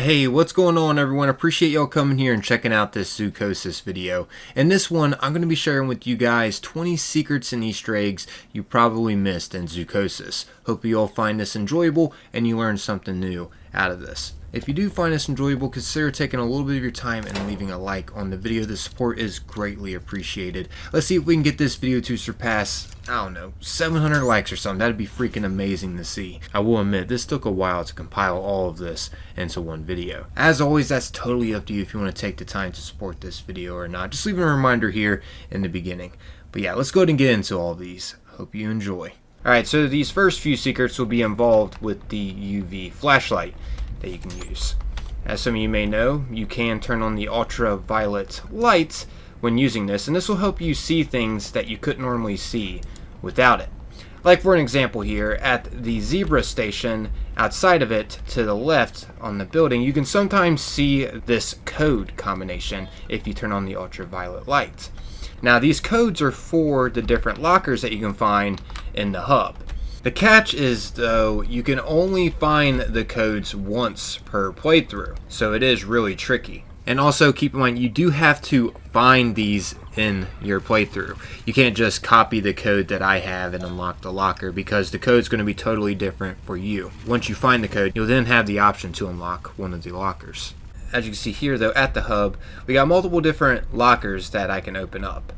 Hey, what's going on everyone? Appreciate y'all coming here and checking out this Zoochosis video. In this one, I'm going to be sharing with you guys 20 secrets and Easter eggs you probably missed in Zoochosis. Hope you all find this enjoyable and you learn something new out of this. If you do find this enjoyable, consider taking a little bit of your time and leaving a like on the video. The support is greatly appreciated. Let's see if we can get this video to surpass, I don't know, 700 likes or something. That'd be freaking amazing to see. I will admit, this took a while to compile all of this into one video. As always, that's totally up to you if you want to take the time to support this video or not. Just leaving a reminder here in the beginning. But yeah, let's go ahead and get into all of these. Hope you enjoy. Alright, so these first few secrets will be involved with the UV flashlight that you can use. As some of you may know, you can turn on the ultraviolet light when using this, and this will help you see things that you couldn't normally see without it. Like for an example here, at the zebra station, outside of it to the left on the building, you can sometimes see this code combination if you turn on the ultraviolet light. Now these codes are for the different lockers that you can find in the hub. The catch is, though, you can only find the codes once per playthrough, so it is really tricky. And also keep in mind, you do have to find these in your playthrough. You can't just copy the code that I have and unlock the locker, because the code's going to be totally different for you. Once you find the code, you'll then have the option to unlock one of the lockers. As you can see here, though, at the hub, we got multiple different lockers that I can open up.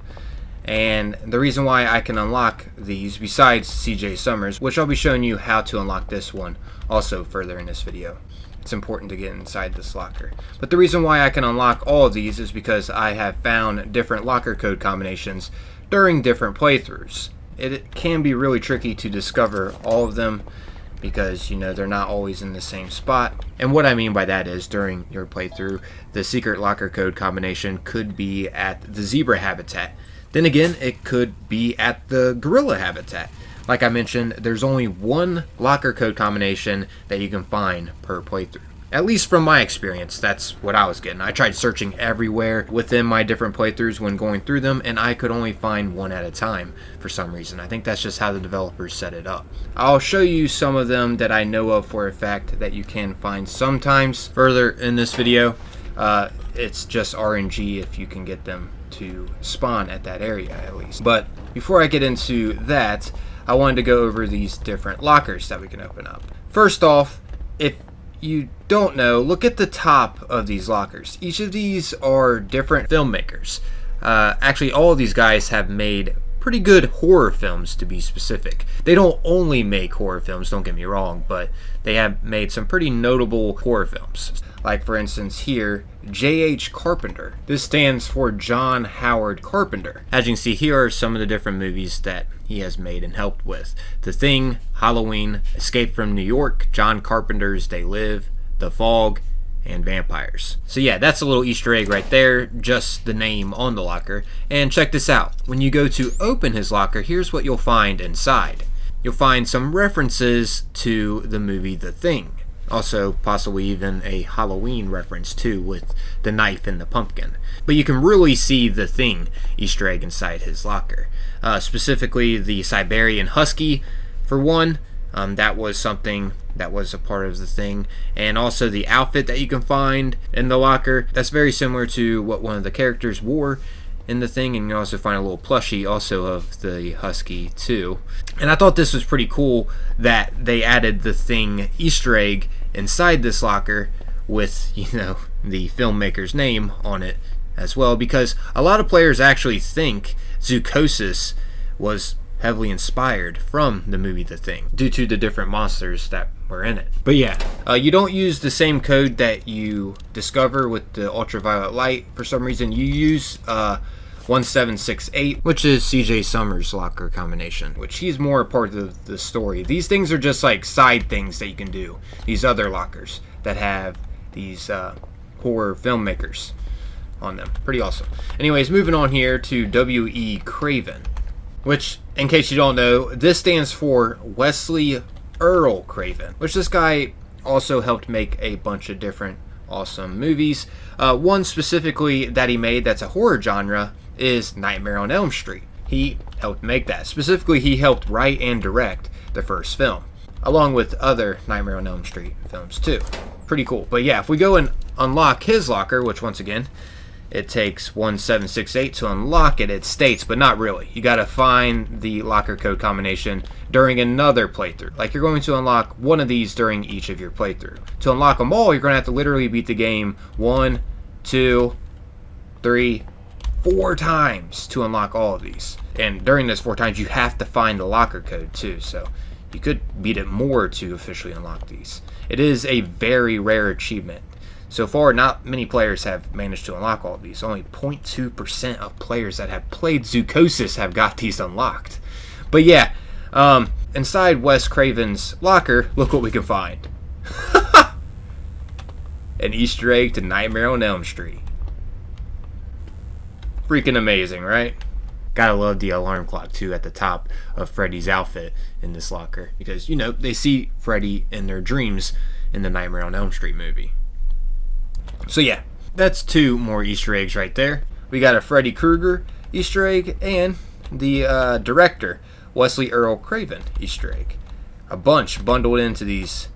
And the reason why I can unlock these, besides CJ Summers, which I'll be showing you how to unlock this one also further in this video. It's important to get inside this locker. But the reason why I can unlock all of these is because I have found different locker code combinations during different playthroughs. It can be really tricky to discover all of them because, you know, they're not always in the same spot. And what I mean by that is, during your playthrough, the secret locker code combination could be at the zebra habitat. Then again, it could be at the gorilla habitat. Like I mentioned, there's only one locker code combination that you can find per playthrough. At least from my experience, that's what I was getting. I tried searching everywhere within my different playthroughs when going through them, and I could only find one at a time for some reason. I think that's just how the developers set it up. I'll show you some of them that I know of for a fact that you can find sometimes further in this video. It's just RNG if you can get them to spawn at that area at least. But before I get into that, I wanted to go over these different lockers that we can open up. First off, if you don't know, look at the top of these lockers. Each of these are different filmmakers. Actually, all of these guys have made pretty good horror films, to be specific. They don't only make horror films, don't get me wrong, but they have made some pretty notable horror films. Like for instance here, J.H. Carpenter. This stands for John Howard Carpenter. As you can see, here are some of the different movies that he has made and helped with. The Thing, Halloween, Escape from New York, John Carpenter's They Live, The Fog, and Vampires. So yeah, that's a little Easter egg right there, just the name on the locker. And check this out. When you go to open his locker, here's what you'll find inside. You'll find some references to the movie The Thing. Also, possibly even a Halloween reference too, with the knife and the pumpkin. But you can really see the Thing Easter egg inside his locker. Specifically, the Siberian Husky, for one. That was something that was a part of the Thing. And also the outfit that you can find in the locker. That's very similar to what one of the characters wore in the Thing, and you also find a little plushie also of the Husky too. And I thought this was pretty cool that they added the Thing Easter egg inside this locker with, you know, the filmmaker's name on it as well, because a lot of players actually think Zoochosis was heavily inspired from the movie The Thing due to the different monsters that were in it. But yeah, you don't use the same code that you discover with the ultraviolet light. For some reason, you use 1768, which is CJ Summers' locker combination, which he's more a part of the story. These things are just like side things that you can do. These other lockers that have these horror filmmakers on them. Pretty awesome. Anyways, moving on here to W.E. Craven, which, in case you don't know, this stands for Wesley Earl Craven, which this guy also helped make a bunch of different awesome movies. One specifically that he made that's a horror genre is Nightmare on Elm Street. He helped make that. Specifically, he helped write and direct the first film, along with other Nightmare on Elm Street films too. pretty cool. But yeah, if we go and unlock his locker, which once again, it takes 1768 to unlock it, it states, but not really. You gotta find the locker code combination during another playthrough. Like, you're going to unlock one of these during each of your playthrough. To unlock them all, you're gonna have to literally beat the game 1, 2, 3, 4 times to unlock all of these. And during those 4 times, you have to find the locker code too, so you could beat it more to officially unlock these. It is a very rare achievement. So far, not many players have managed to unlock all of these. Only 0.2% of players that have played Zoochosis have got these unlocked. But yeah, inside Wes Craven's locker, look what we can find. An Easter egg to Nightmare on Elm Street. Freaking amazing, right? Gotta love the alarm clock too at the top of Freddy's outfit in this locker, because you know they see Freddy in their dreams in the Nightmare on Elm Street movie. So yeah, that's 2 more Easter eggs right there. We got a Freddy Krueger Easter egg and the director Wesley Earl Craven Easter egg. A bunch bundled into these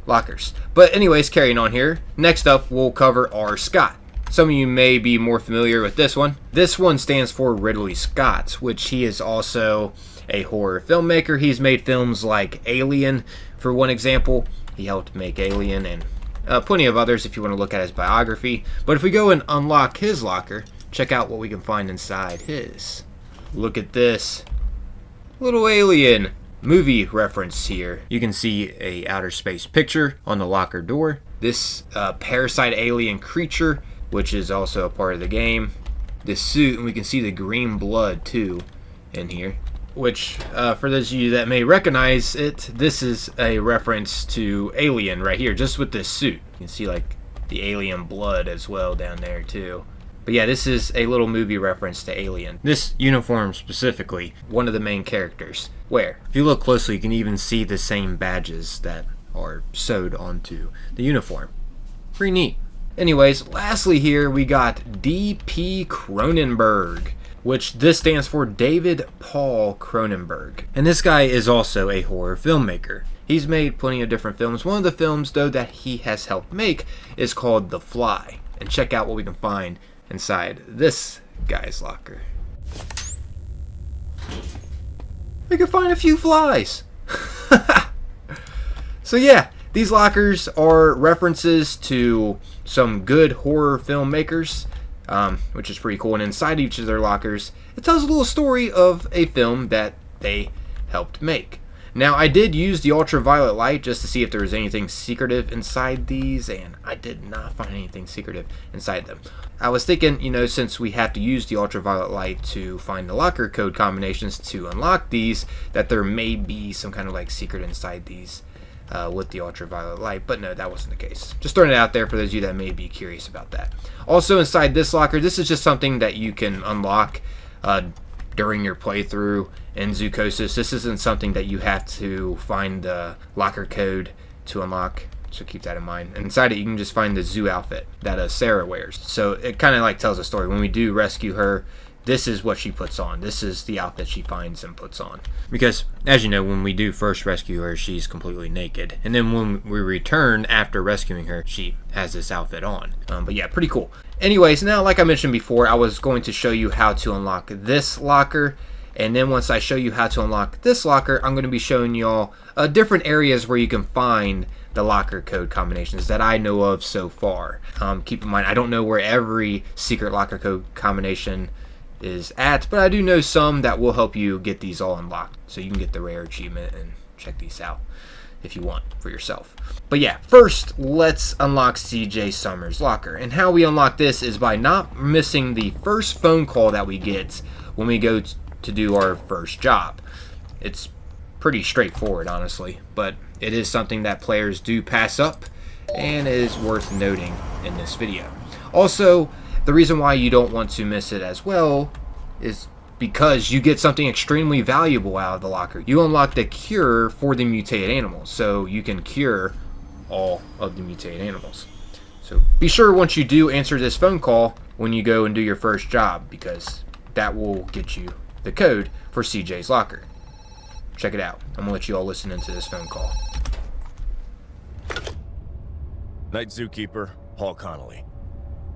lockers. But anyways, carrying on here. Next up, we'll cover R. Scott. Some of you may be more familiar with this one. This one stands for Ridley Scott, which he is also a horror filmmaker. He's made films like Alien, for one example. He helped make Alien and plenty of others if you want to look at his biography. But if we go and unlock his locker, check out what we can find inside his. Look at this. Little Alien movie reference here. You can see a outer space picture on the locker door. This parasite alien creature, which is also a part of the game. This suit, and we can see the green blood too in here. Which, for those of you that may recognize it, this is a reference to Alien right here, just with this suit. You can see like the alien blood as well down there too. But yeah, this is a little movie reference to Alien. This uniform specifically, one of the main characters. Where, if you look closely, you can even see the same badges that are sewed onto the uniform. Pretty neat. Anyways, lastly here, we got D.P. Cronenberg, which this stands for David Paul Cronenberg. And this guy is also a horror filmmaker. He's made plenty of different films. One of the films, though, that he has helped make is called The Fly. And check out what we can find inside this guy's locker. We can find a few flies. So yeah, these lockers are references to some good horror filmmakers, which is pretty cool. And inside each of their lockers, it tells a little story of a film that they helped make. Now, I did use the ultraviolet light just to see if there was anything secretive inside these, and I did not find anything secretive inside them. I was thinking, you know, since we have to use the ultraviolet light to find the locker code combinations to unlock these, that there may be some kind of like secret inside these with the ultraviolet light, but no, that wasn't the case. Just throwing it out there for those of you that may be curious about that. Also inside this locker, this is just something that you can unlock during your playthrough in Zoochosis. This isn't something that you have to find the locker code to unlock, so keep that in mind. And inside it, you can just find the zoo outfit that Sarah wears. So it kind of like tells a story. When we do rescue her, this is what she puts on. This is the outfit she finds and puts on. Because, as you know, when we do first rescue her, she's completely naked. And then when we return after rescuing her, she has this outfit on. But yeah, pretty cool. Anyways, now, like I mentioned before, I was going to show you how to unlock this locker. And then once I show you how to unlock this locker, I'm going to be showing y'all different areas where you can find the locker code combinations that I know of so far. Keep in mind, I don't know where every secret locker code combination is at, but I do know some that will help you get these all unlocked, so you can get the rare achievement and check these out if you want for yourself. But yeah, first let's unlock CJ Summers' locker, and how we unlock this is by not missing the first phone call that we get when we go to do our first job. It's pretty straightforward, honestly, but it is something that players do pass up and is worth noting in this video. Also, the reason why you don't want to miss it as well is because you get something extremely valuable out of the locker. You unlock the cure for the mutated animals, so you can cure all of the mutated animals. So be sure once you do answer this phone call when you go and do your first job, because that will get you the code for CJ's locker. Check it out. I'm gonna let you all listen into this phone call. Night Zookeeper, Paul Connolly.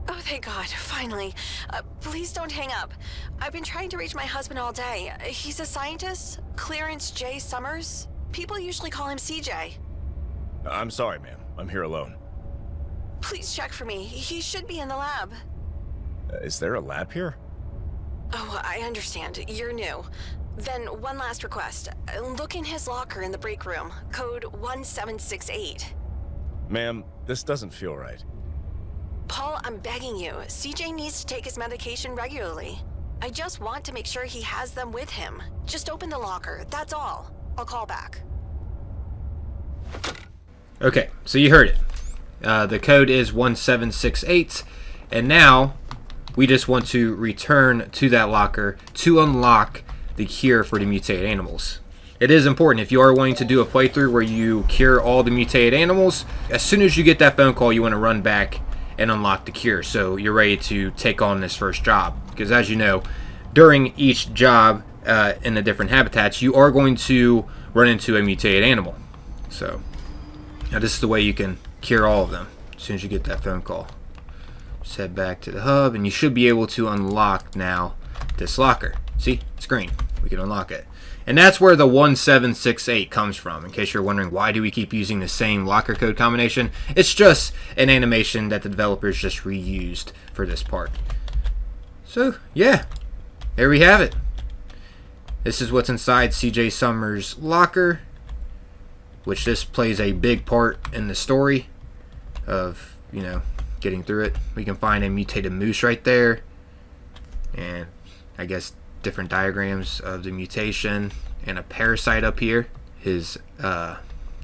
Oh, thank God, finally. Please don't hang up. I've been trying to reach my husband all day. He's a scientist, Clarence J. Summers. People usually call him CJ. I'm sorry, ma'am. I'm here alone. Please check for me. He should be in the lab. Is there a lab here? Oh, I understand. You're new. Then one last request. Look in his locker in the break room. Code 1768. Ma'am, this doesn't feel right. Paul, I'm begging you. CJ needs to take his medication regularly. I just want to make sure he has them with him. Just open the locker, that's all. I'll call back. Okay, so you heard it. The code is 1768, and now we just want to return to that locker to unlock the cure for the mutated animals. It is important, if you are wanting to do a playthrough where you cure all the mutated animals, as soon as you get that phone call, you want to run back and unlock the cure, so you're ready to take on this first job. Because as you know, during each job in the different habitats, you are going to run into a mutated animal. So now this is the way you can cure all of them as soon as you get that phone call. Just head back to the hub, and you should be able to unlock now this locker. See, it's green. We can unlock it. And that's where the 1768 comes from. In case you're wondering, why do we keep using the same locker code combination? It's just an animation that the developers just reused for this part. So, yeah, there we have it. This is what's inside CJ Summers' locker, which this plays a big part in the story of, you know, getting through it. We can find a mutated moose right there, and I guess different diagrams of the mutation, and a parasite up here, his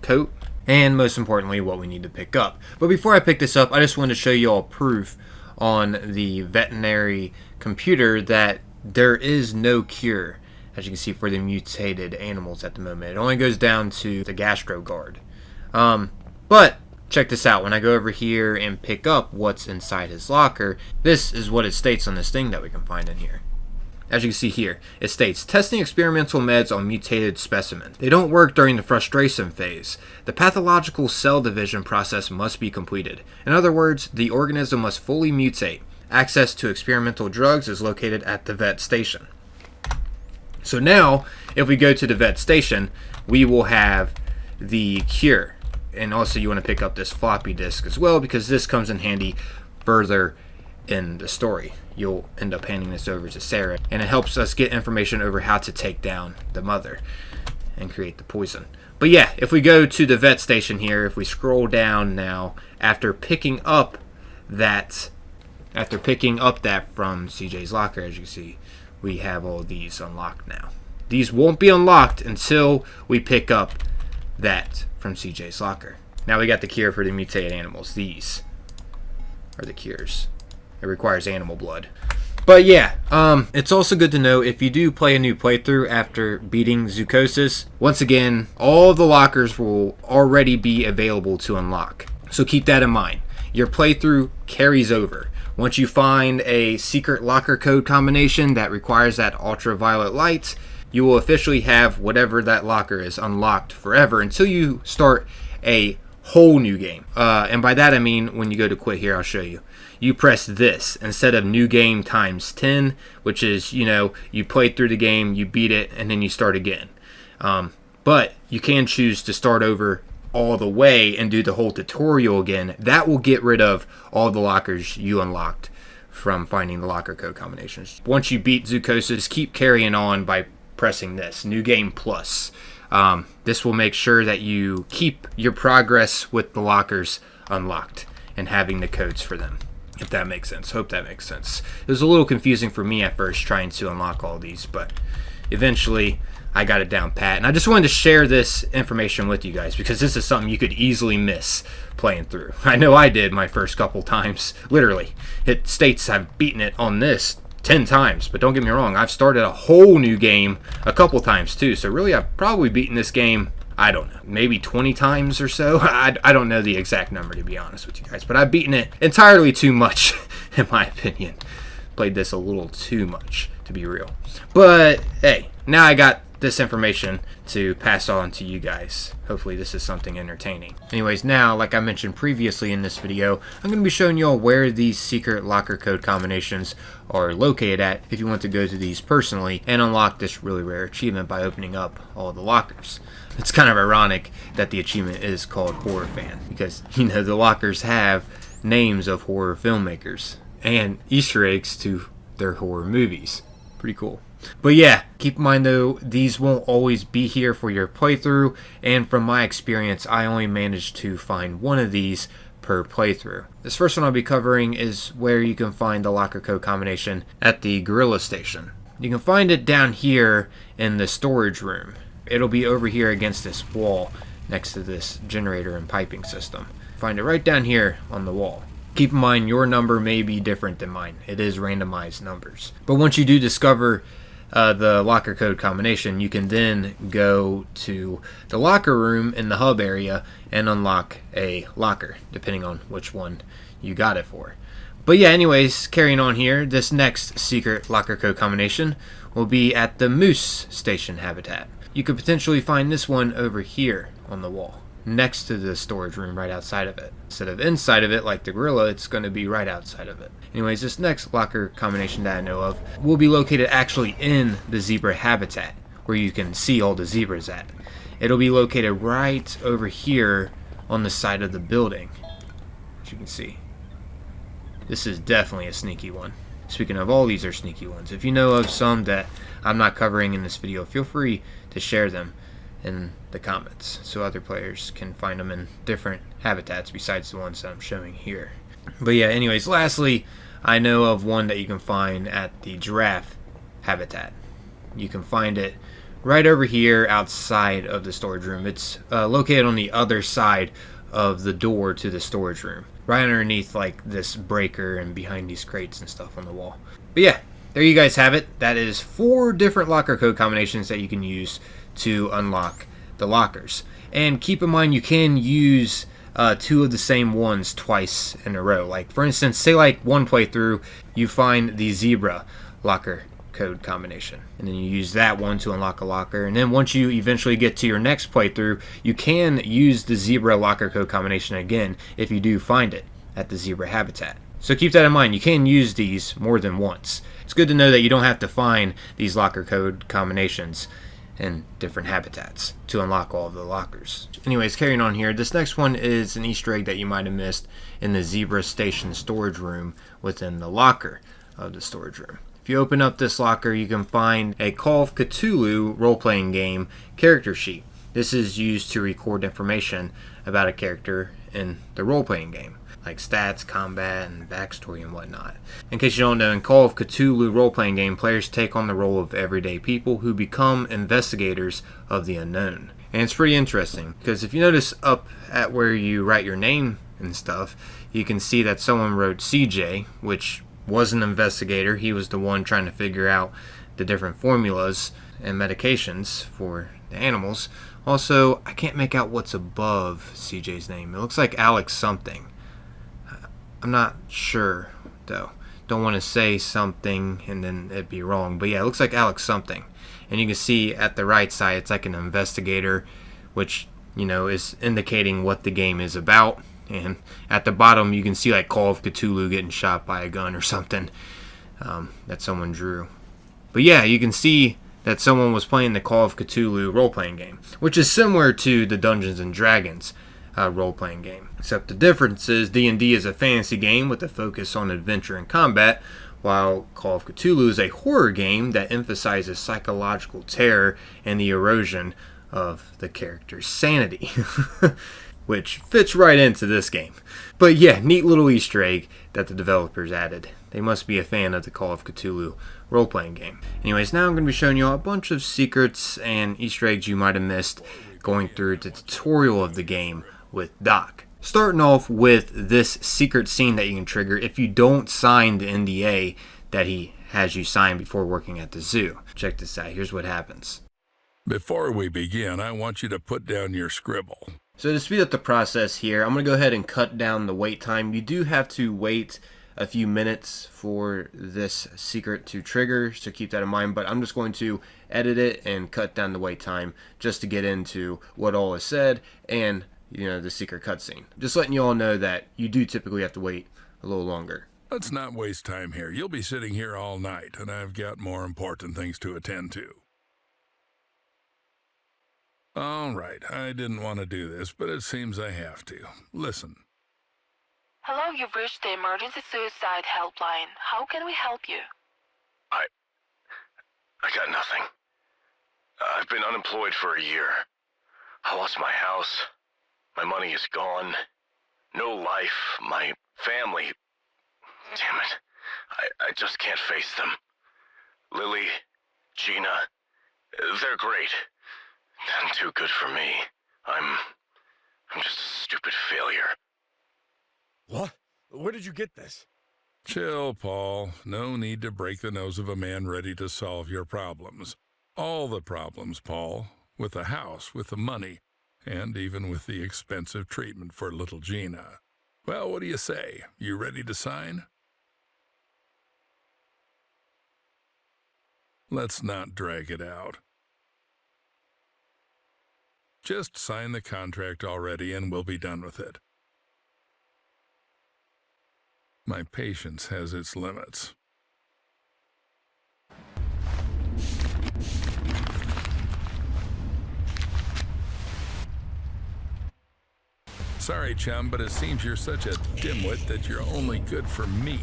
coat, and most importantly what we need to pick up. But before I pick this up, I just wanted to show you all proof on the veterinary computer that there is no cure, as you can see, for the mutated animals at the moment. It only goes down to the gastro guard. But check this out. When I go over here and pick up what's inside his locker, this is what it states on this thing that we can find in here. As you can see here, it states, testing experimental meds on mutated specimens. They don't work during the frustration phase. The pathological cell division process must be completed. In other words, the organism must fully mutate. Access to experimental drugs is located at the vet station. So now, if we go to the vet station, we will have the cure. And also you want to pick up this floppy disk as well, because this comes in handy further in the story. You'll end up handing this over to Sarah, and it helps us get information over how to take down the mother and create the poison. But yeah, if we go to the vet station here, if we scroll down now, after picking up that from CJ's locker, as you can see, we have all these unlocked now. These won't be unlocked until we pick up that from CJ's locker. Now we got the cure for the mutated animals. These are the cures. It requires animal blood. But yeah, it's also good to know if you do play a new playthrough after beating Zoochosis, once again, all of the lockers will already be available to unlock. So keep that in mind. Your playthrough carries over. Once you find a secret locker code combination that requires that ultraviolet light, you will officially have whatever that locker is unlocked forever until you start a whole new game. And by that I mean, when you go to quit here, I'll show you. You press this instead of new game times 10, which is, you know, you played through the game, you beat it, and then you start again. But you can choose to start over all the way and do the whole tutorial again. That will get rid of all the lockers you unlocked from finding the locker code combinations. Once you beat Zoochosis, keep carrying on by pressing this, New Game Plus. This will make sure that you keep your progress with the lockers unlocked and having the codes for them, if that makes sense. Hope that makes sense. It was a little confusing for me at first trying to unlock all these, but eventually I got it down pat. And I just wanted to share this information with you guys because this is something you could easily miss playing through. I know I did my first couple times, literally. It states I've beaten it on this 10 times, but don't get me wrong, I've started a whole new game a couple times too, so really I've probably beaten this game, I don't know, maybe 20 times or so. I don't know the exact number, to be honest with you guys, but I've beaten it entirely too much in my opinion. Played this a little too much, to be real. But hey, now I got this information to pass on to you guys. Hopefully this is something entertaining. Anyways, now, like I mentioned previously in this video, I'm going to be showing you all where these secret locker code combinations are located at if you want to go to these personally and unlock this really rare achievement by opening up all the lockers. It's kind of ironic that the achievement is called Horror Fan because, you know, the lockers have names of horror filmmakers and Easter eggs to their horror movies. Pretty cool. But yeah, keep in mind though, these won't always be here for your playthrough, and from my experience, I only managed to find one of these per playthrough. This first one I'll be covering is where you can find the locker code combination at the gorilla station. You can find it down here in the storage room. It'll be over here against this wall next to this generator and piping system. Find it right down here on the wall. Keep in mind your number may be different than mine. It is randomized numbers. But once you do discover the locker code combination, you can then go to the locker room in the hub area and unlock a locker, depending on which one you got it for. But yeah, anyways, carrying on here, this next secret locker code combination will be at the moose station habitat. You could potentially find this one over here on the wall, next to the storage room right outside of it. Instead of inside of it like the gorilla, it's going to be right outside of it. Anyways, this next locker combination that I know of will be located actually in the zebra habitat, where you can see all the zebras at. It'll be located right over here on the side of the building, as you can see. This is definitely a sneaky one. Speaking of, all these are sneaky ones. If you know of some that I'm not covering in this video, feel free to share them in the comments so other players can find them in different habitats besides the ones that I'm showing here. But yeah, anyways, lastly, I know of one that you can find at the giraffe habitat. You can find it right over here outside of the storage room. It's located on the other side of the door to the storage room, right underneath like this breaker and behind these crates and stuff on the wall. But yeah, there you guys have it. That is 4 different locker code combinations that you can use to unlock the lockers. And keep in mind, you can use 2 of the same ones twice in a row. Like for instance, say like one playthrough you find the zebra locker code combination, and then you use that one to unlock a locker, and then once you eventually get to your next playthrough, you can use the zebra locker code combination again if you do find it at the zebra habitat. So keep that in mind, you can use these more than once. It's good to know that you don't have to find these locker code combinations in different habitats to unlock all of the lockers. Anyways, carrying on here, this next one is an Easter egg that you might have missed in the zebra station storage room within the locker of the storage room. If you open up this locker, you can find a Call of Cthulhu role-playing game character sheet. This is used to record information about a character in the role-playing game, like stats, combat, and backstory and whatnot. In case you don't know, in Call of Cthulhu role-playing game, players take on the role of everyday people who become investigators of the unknown. And it's pretty interesting, because if you notice up at where you write your name and stuff, you can see that someone wrote CJ, which was an investigator. He was the one trying to figure out the different formulas and medications for the animals. Also, I can't make out what's above CJ's name. It looks like Alex something. I'm not sure, though. Don't want to say something and then it'd be wrong. But yeah, it looks like Alex something. And you can see at the right side, it's like an investigator, which, you know, is indicating what the game is about. And at the bottom, you can see like Call of Cthulhu getting shot by a gun or something that someone drew. But yeah, you can see that someone was playing the Call of Cthulhu role-playing game, which is similar to the Dungeons and Dragons role-playing game. Except the difference is D&D is a fantasy game with a focus on adventure and combat, while Call of Cthulhu is a horror game that emphasizes psychological terror and the erosion of the character's sanity. Which fits right into this game. But yeah, neat little Easter egg that the developers added. They must be a fan of the Call of Cthulhu role-playing game. Anyways, now I'm going to be showing you a bunch of secrets and Easter eggs you might have missed going through the tutorial of the game with Doc. Starting off with this secret scene that you can trigger if you don't sign the NDA that he has you sign before working at the zoo. Check this out. Here's what happens. Before we begin, I want you to put down your scribble. So to speed up the process here, I'm going to go ahead and cut down the wait time. You do have to wait a few minutes for this secret to trigger, so keep that in mind. But I'm just going to edit it and cut down the wait time just to get into what all is said and, you know, the secret cutscene. Just letting you all know that you do typically have to wait a little longer. Let's not waste time here. You'll be sitting here all night, and I've got more important things to attend to. All right, I didn't want to do this, but it seems I have to. Listen. Hello, you've reached the emergency suicide helpline. How can we help you? I got nothing. I've been unemployed for a year. I lost my house. My money is gone. No life. My family. Damn it. I just can't face them. Lily, Gina, they're great. None too good for me. I'm just a stupid failure. What? Where did you get this? Chill, Paul. No need to break the nose of a man ready to solve your problems. All the problems, Paul. With the house, with the money, and even with the expensive treatment for little Gina. Well, what do you say? You ready to sign? Let's not drag it out. Just sign the contract already and we'll be done with it. My patience has its limits. Sorry, chum, but it seems you're such a dimwit that you're only good for me.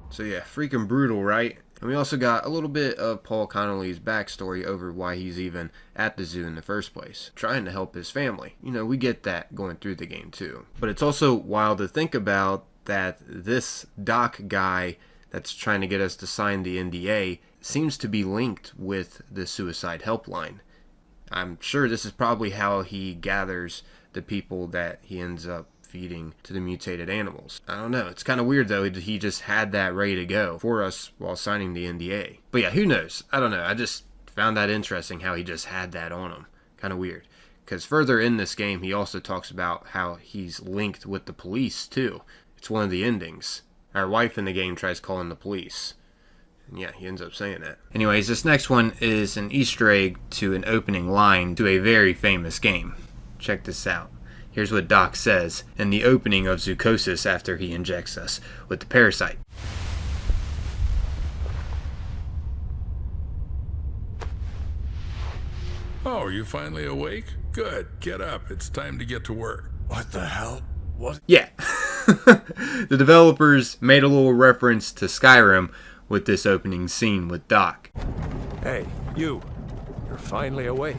So yeah, freaking brutal, right? And we also got a little bit of Paul Connolly's backstory over why he's even at the zoo in the first place, trying to help his family. You know, we get that going through the game too. But it's also wild to think about that this doc guy that's trying to get us to sign the NDA seems to be linked with the suicide helpline. I'm sure this is probably how he gathers the people that he ends up feeding to the mutated animals. I don't know. It's kind of weird though. He just had that ready to go for us while signing the NDA. But yeah, who knows? I don't know. I just found that interesting how he just had that on him. Kind of weird. Because further in this game, he also talks about how he's linked with the police too. It's one of the endings. Our wife in the game tries calling the police. And yeah, he ends up saying that. Anyways, this next one is an Easter egg to an opening line to a very famous game. Check this out. Here's what Doc says in the opening of Zoochosis after he injects us with the parasite. Oh, are you finally awake? Good. Get up. It's time to get to work. What the hell? What? Yeah. The developers made a little reference to Skyrim with this opening scene with Doc. Hey, you're finally awake.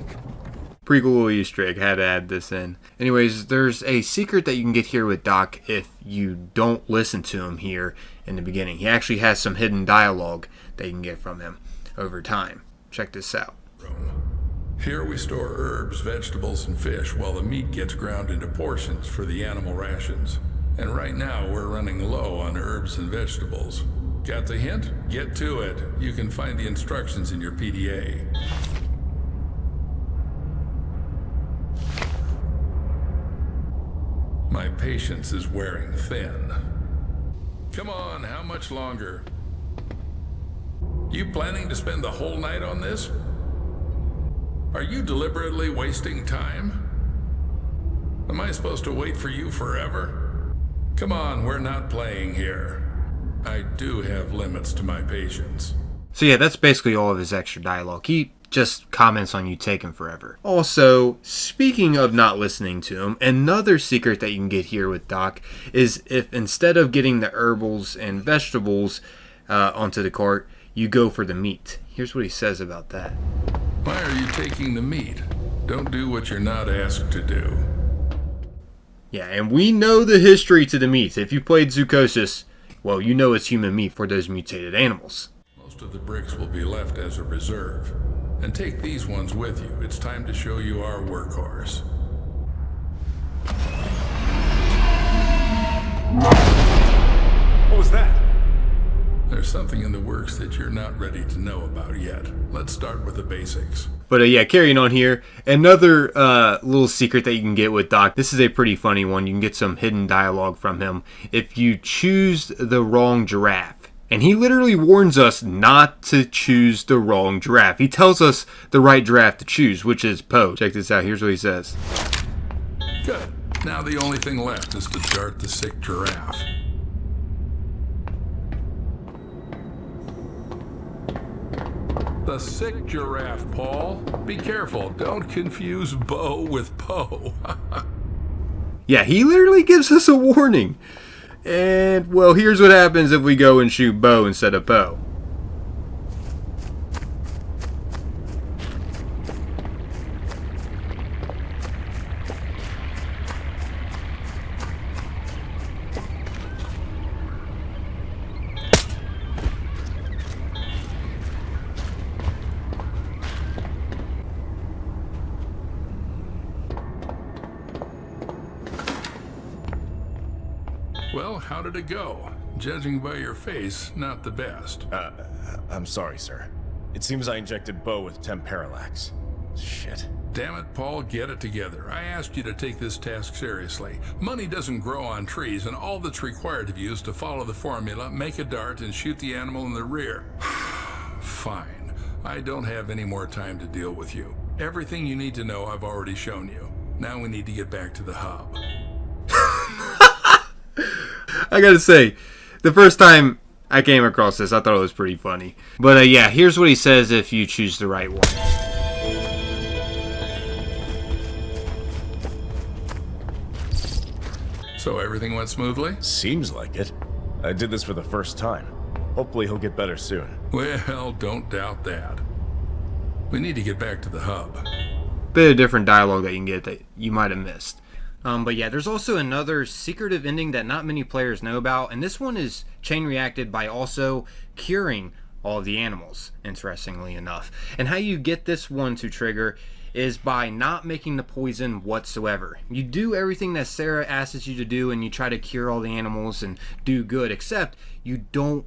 Pretty cool little Easter egg, had to add this in. Anyways, there's a secret that you can get here with Doc if you don't listen to him here in the beginning. He actually has some hidden dialogue that you can get from him over time. Check this out. Here we store herbs, vegetables, and fish while the meat gets ground into portions for the animal rations. And right now we're running low on herbs and vegetables. Got the hint? Get to it. You can find the instructions in your PDA. My patience is wearing thin. Come on, how much longer? You planning to spend the whole night on this? Are you deliberately wasting time? Am I supposed to wait for you forever? Come on, we're not playing here. I do have limits to my patience. So yeah, that's basically all of his extra dialogue. He just comments on you taking forever. Also, speaking of not listening to him, another secret that you can get here with Doc is if instead of getting the herbals and vegetables onto the cart, you go for the meat. Here's what he says about that. Why are you taking the meat? Don't do what you're not asked to do. Yeah, and we know the history to the meat. If you played Zoochosis, well, you know it's human meat for those mutated animals. Most of the bricks will be left as a reserve. And take these ones with you. It's time to show you our workhorse. What was that? There's something in the works that you're not ready to know about yet. Let's start with the basics. But yeah, carrying on here, another little secret that you can get with Doc. This is a pretty funny one. You can get some hidden dialogue from him if you choose the wrong giraffe. And he literally warns us not to choose the wrong giraffe. He tells us the right giraffe to choose, which is Poe. Check this out. Here's what he says. Good. Now the only thing left is to chart the sick giraffe. The sick giraffe, Paul. Be careful. Don't confuse Bo with Poe. Yeah, he literally gives us a warning. And, well, here's what happens if we go and shoot Bo instead of Poe. Well, how did it go? Judging by your face, not the best. I'm sorry, sir. It seems I injected Bo with temp parallax. Shit. Damn it, Paul, get it together. I asked you to take this task seriously. Money doesn't grow on trees, and all that's required of you is to follow the formula, make a dart, and shoot the animal in the rear. Fine. I don't have any more time to deal with you. Everything you need to know I've already shown you. Now we need to get back to the hub. I gotta say, the first time I came across this, I thought it was pretty funny. But yeah, here's what he says if you choose the right one. So everything went smoothly? Seems like it. I did this for the first time. Hopefully he'll get better soon. Well, don't doubt that. We need to get back to the hub. Bit of different dialogue that you can get that you might have missed. But yeah, there's also another secretive ending that not many players know about, and this one is chain reacted by also curing all of the animals, interestingly enough. And how you get this one to trigger is by not making the poison whatsoever. You do everything that Sarah asks you to do, and you try to cure all the animals and do good, except you don't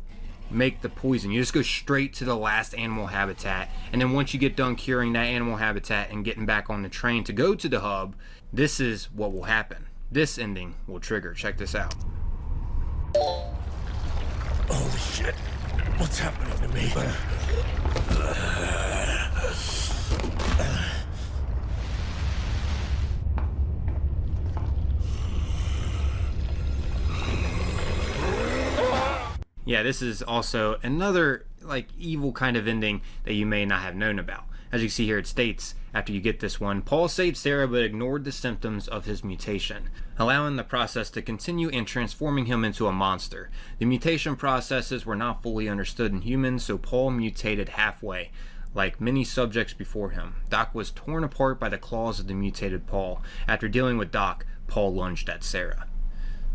make the poison. You just go straight to the last animal habitat, and then once you get done curing that animal habitat and getting back on the train to go to the hub, this is what will happen. This ending will trigger. Check this out. Holy shit. What's happening to me? Yeah, this is also another evil kind of ending that you may not have known about. As you can see here, it states, after you get this one, Paul saved Sarah but ignored the symptoms of his mutation, allowing the process to continue and transforming him into a monster. The mutation processes were not fully understood in humans, so Paul mutated halfway, like many subjects before him. Doc was torn apart by the claws of the mutated Paul. After dealing with Doc, Paul lunged at Sarah.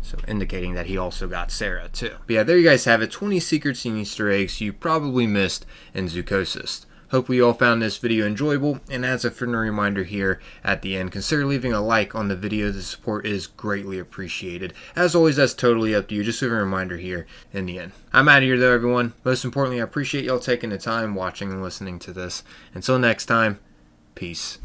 So indicating that he also got Sarah too. But yeah, there you guys have it. 20 secrets and Easter eggs you probably missed in Zoochosis. Hopefully you all found this video enjoyable, and as a friendly reminder here at the end, consider leaving a like on the video. The support is greatly appreciated. As always, that's totally up to you. Just a reminder here in the end. I'm out of here though, everyone. Most importantly, I appreciate y'all taking the time watching and listening to this. Until next time, peace.